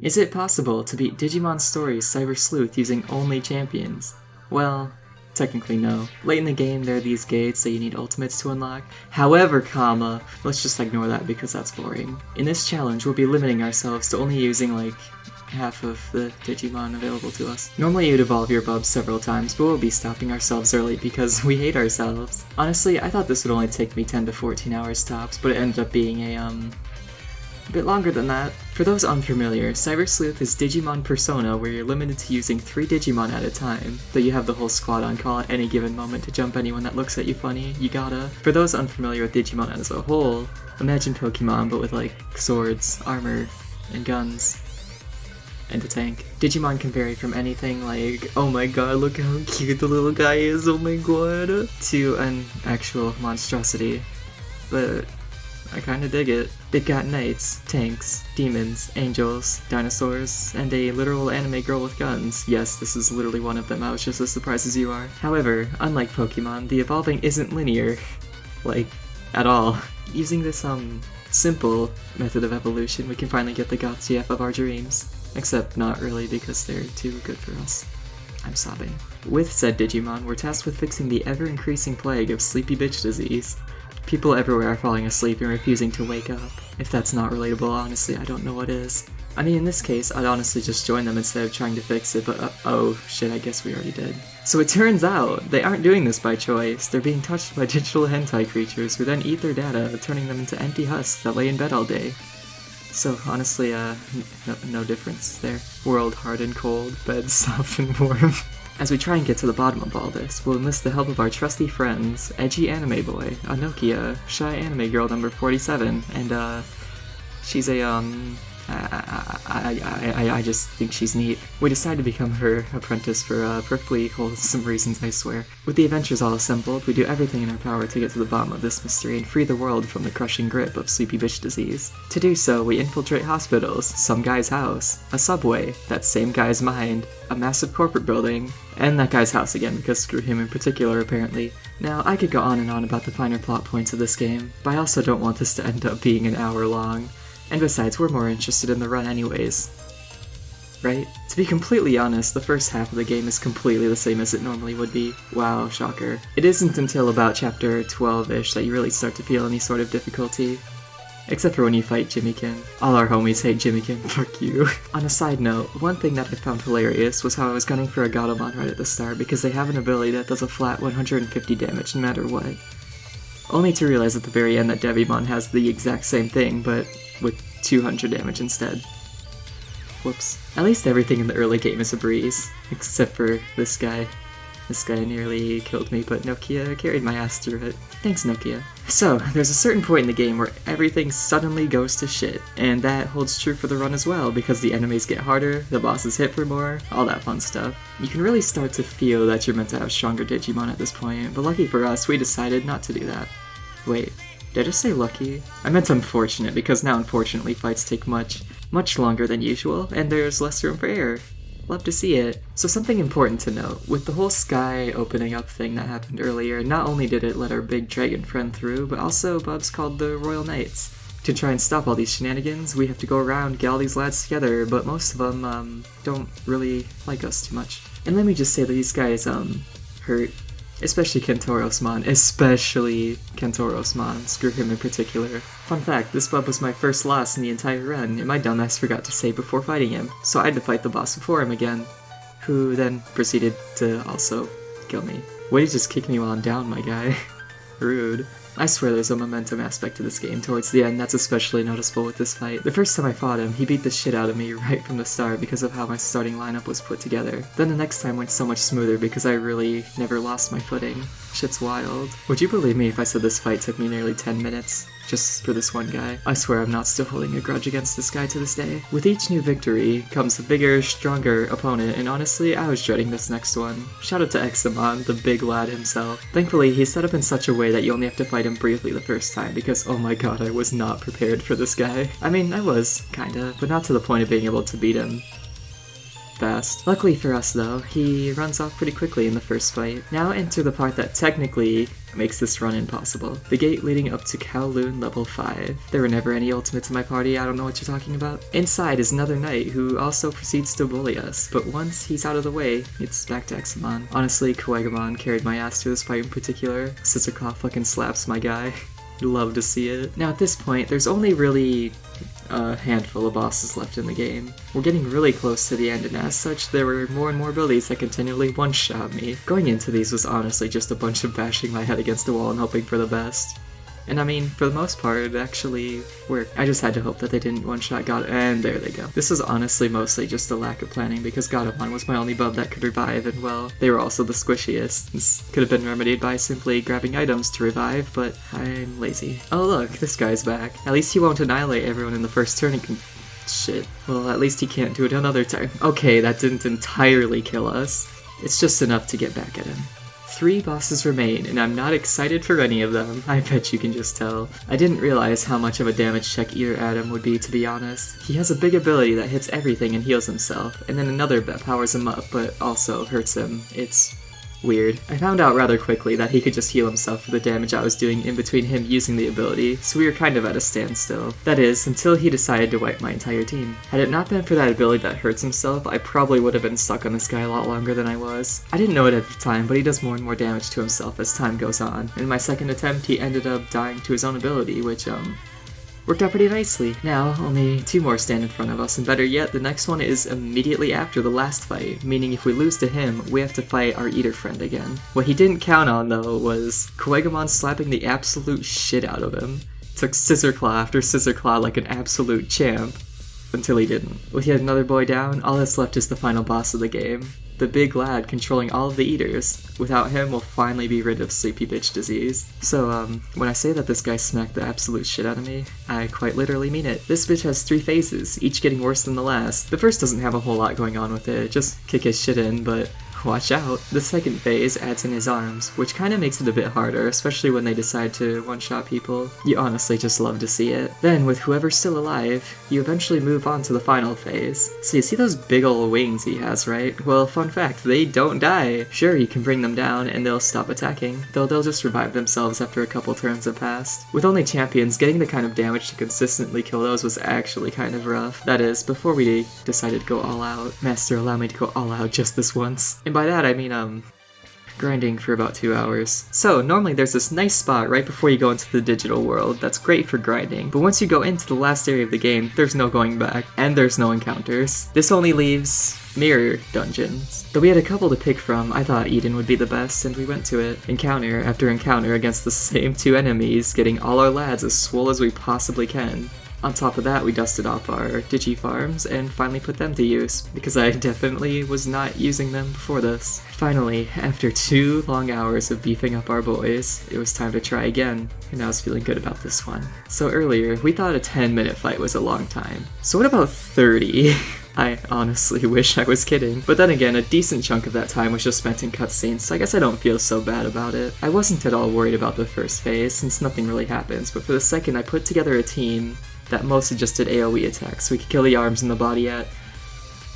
Is it possible to beat Digimon Story's Cyber Sleuth using only champions? Well, technically no. Late in the game, there are these gates that you need ultimates to unlock. However, let's just ignore that because that's boring. In this challenge, we'll be limiting ourselves to only using like half of the Digimon available to us. Normally you'd evolve your bubs several times, but we'll be stopping ourselves early because we hate ourselves. Honestly, I thought this would only take me 10 to 14 hours tops, but it ended up being a bit longer than that. For those unfamiliar, Cyber Sleuth is Digimon Persona, where you're limited to using 3 Digimon at a time, though you have the whole squad on call at any given moment to jump anyone that looks at you funny, you gotta. For those unfamiliar with Digimon as a whole, imagine Pokemon but with like swords, armor, and guns. And a tank. Digimon can vary from anything like, oh my god, look how cute the little guy is, oh my god, to an actual monstrosity. But I kinda dig it. They've got knights, tanks, demons, angels, dinosaurs, and a literal anime girl with guns. Yes, this is literally one of them, I was just as surprised as you are. However, unlike Pokemon, the evolving isn't linear. Like, at all. Using this, simple method of evolution, we can finally get the God TF of our dreams. Except not really, because they're too good for us. I'm sobbing. With said Digimon, we're tasked with fixing the ever-increasing plague of sleepy bitch disease. People everywhere are falling asleep and refusing to wake up. If that's not relatable, honestly, I don't know what is. I mean, in this case, I'd honestly just join them instead of trying to fix it, but oh shit, I guess we already did. So it turns out, they aren't doing this by choice. They're being touched by digital hentai creatures who then eat their data, turning them into empty husks that lay in bed all day. So honestly, no difference there. World hard and cold, bed soft and warm. As we try and get to the bottom of all this, we'll enlist the help of our trusty friends, Edgy Anime Boy, Anokia, Shy Anime Girl number 47, and she's a I just think she's neat. We decided to become her apprentice for perfectly wholesome reasons, I swear. With the adventures all assembled, we do everything in our power to get to the bottom of this mystery and free the world from the crushing grip of sleepy bitch disease. To do so, we infiltrate hospitals, some guy's house, a subway, that same guy's mind, a massive corporate building, and that guy's house again, because screw him in particular, apparently. Now, I could go on and on about the finer plot points of this game, but I also don't want this to end up being an hour long. And besides, we're more interested in the run anyways. Right? To be completely honest, the first half of the game is completely the same as it normally would be. Wow, shocker. It isn't until about chapter 12-ish that you really start to feel any sort of difficulty. Except for when you fight Jimmykin. All our homies hate Jimmykin, fuck you. On a side note, one thing that I found hilarious was how I was gunning for a Gatomon right at the start because they have an ability that does a flat 150 damage no matter what. Only to realize at the very end that Devimon has the exact same thing, but with 200 damage instead. Whoops. At least everything in the early game is a breeze, except for this guy. This guy nearly killed me, but Nokia carried my ass through it. Thanks, Nokia. So, there's a certain point in the game where everything suddenly goes to shit, and that holds true for the run as well, because the enemies get harder, the bosses hit for more, all that fun stuff. You can really start to feel that you're meant to have stronger Digimon at this point, but lucky for us, we decided not to do that. Wait. Did I just say lucky? I meant unfortunate, because now unfortunately fights take much longer than usual, and there's less room for error. Love to see it. So something important to note, with the whole sky opening up thing that happened earlier, not only did it let our big dragon friend through, but also Bubs called the Royal Knights. To try and stop all these shenanigans, we have to go around, get all these lads together, but most of them, don't really like us too much. And let me just say that these guys, hurt. Especially Kentorosmon. Especially Kentorosmon. Screw him in particular. Fun fact, this bub was my first loss in the entire run, and my dumbass forgot to save before fighting him, so I had to fight the boss before him again, who then proceeded to also kill me. Way to just kick me while I'm down, my guy. Rude. I swear there's a momentum aspect to this game towards the end that's especially noticeable with this fight. The first time I fought him, he beat the shit out of me right from the start because of how my starting lineup was put together. Then the next time went so much smoother because I really never lost my footing. Shit's wild. Would you believe me if I said this fight took me nearly 10 minutes? Just for this one guy. I swear I'm not still holding a grudge against this guy to this day. With each new victory comes a bigger, stronger opponent, and honestly, I was dreading this next one. Shout out to Examon, the big lad himself. Thankfully, he's set up in such a way that you only have to fight him briefly the first time, because oh my god, I was not prepared for this guy. I mean, I was, kinda, but not to the point of being able to beat him. fast. Luckily for us though, he runs off pretty quickly in the first fight. Now enter the part that technically makes this run impossible. The gate leading up to Kowloon level 5. There were never any ultimates in my party, I don't know what you're talking about. Inside is another knight who also proceeds to bully us, but once he's out of the way, it's back to Examon. Honestly, Koegamon carried my ass to this fight in particular. Scissor Claw fucking slaps my guy. Love to see it. Now at this point, there's only really a handful of bosses left in the game. We're getting really close to the end, and as such, there were more and more abilities that continually one-shot me. Going into these was honestly just a bunch of bashing my head against the wall and hoping for the best. And I mean, for the most part, it actually worked. I just had to hope that they didn't one-shot God, and there they go. This was honestly mostly just a lack of planning, because Godamon was my only bub that could revive, and well, they were also the squishiest. This could have been remedied by simply grabbing items to revive, but I'm lazy. Oh look, this guy's back. At least he won't annihilate everyone in the first turn and can... Shit. Well, at least he can't do it another time. Okay, that didn't entirely kill us. It's just enough to get back at him. 3 bosses remain, and I'm not excited for any of them. I bet you can just tell. I didn't realize how much of a damage check either Adam would be, to be honest. He has a big ability that hits everything and heals himself, and then another that powers him up but also hurts him. It's weird. I found out rather quickly that he could just heal himself for the damage I was doing in between him using the ability, so we were kind of at a standstill. That is, until he decided to wipe my entire team. Had it not been for that ability that hurts himself, I probably would have been stuck on this guy a lot longer than I was. I didn't know it at the time, but he does more and more damage to himself as time goes on. In my second attempt, he ended up dying to his own ability, which, worked out pretty nicely. Now, only 2 more stand in front of us, and better yet, the next one is immediately after the last fight, meaning if we lose to him, we have to fight our eater friend again. What he didn't count on, though, was Koegamon slapping the absolute shit out of him. Took Scissor Claw after Scissor Claw like an absolute champ, until he didn't. With yet another boy down, all that's left is the final boss of the game. The big lad controlling all of the eaters. Without him, we'll finally be rid of sleepy bitch disease. So, when I say that this guy smacked the absolute shit out of me, I quite literally mean it. This bitch has 3 phases, each getting worse than the last. The first doesn't have a whole lot going on with it, just kick his shit in, but watch out. The second phase adds in his arms, which kinda makes it a bit harder, especially when they decide to one-shot people. You honestly just love to see it. Then, with whoever's still alive, you eventually move on to the final phase. So you see those big ol' wings he has, right? Well, fun fact, they don't die. Sure, you can bring them down and they'll stop attacking, though they'll just revive themselves after a couple turns have passed. With only champions, getting the kind of damage to consistently kill those was actually kind of rough. That is, before we decided to go all out. Master, allow me to go all out just this once. And by that I mean, grinding for about 2 hours. So, normally there's this nice spot right before you go into the digital world that's great for grinding, but once you go into the last area of the game, there's no going back, and there's no encounters. This only leaves mirror dungeons. Though we had a couple to pick from, I thought Eden would be the best, and we went to it. Encounter after encounter against the same 2 enemies, getting all our lads as swole as we possibly can. On top of that, we dusted off our digi farms and finally put them to use, because I definitely was not using them before this. Finally, after 2 long hours of beefing up our boys, it was time to try again, and I was feeling good about this one. So earlier, we thought a 10-minute fight was a long time. So what about 30? I honestly wish I was kidding. But then again, a decent chunk of that time was just spent in cutscenes, so I guess I don't feel so bad about it. I wasn't at all worried about the first phase, since nothing really happens, but for the second I put together a team that mostly just did AoE attacks, so we could kill the arms and the body at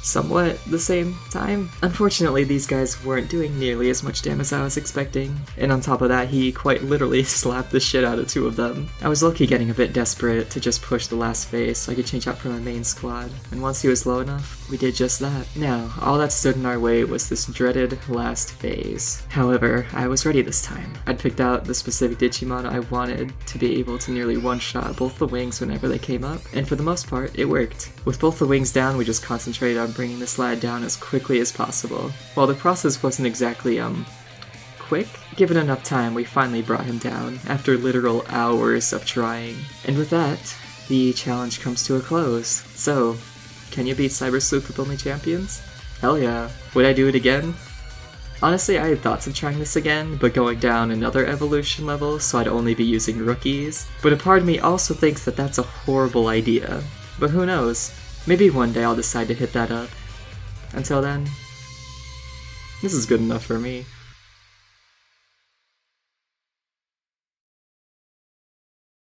somewhat the same time. Unfortunately, these guys weren't doing nearly as much damage as I was expecting, and on top of that, he quite literally slapped the shit out of 2 of them. I was low-key getting a bit desperate to just push the last phase so I could change out for my main squad, and once he was low enough, we did just that. Now, all that stood in our way was this dreaded last phase. However, I was ready this time. I'd picked out the specific Digimon I wanted to be able to nearly one-shot both the wings whenever they came up, and for the most part, it worked. With both the wings down, we just concentrated on bringing this lad down as quickly as possible. While the process wasn't exactly, quick, given enough time, we finally brought him down, after literal hours of trying. And with that, the challenge comes to a close. So, can you beat Cyber Sleuth with only champions? Hell yeah. Would I do it again? Honestly, I had thoughts of trying this again, but going down another evolution level, so I'd only be using rookies. But a part of me also thinks that that's a horrible idea. But who knows? Maybe one day I'll decide to hit that up. Until then, this is good enough for me.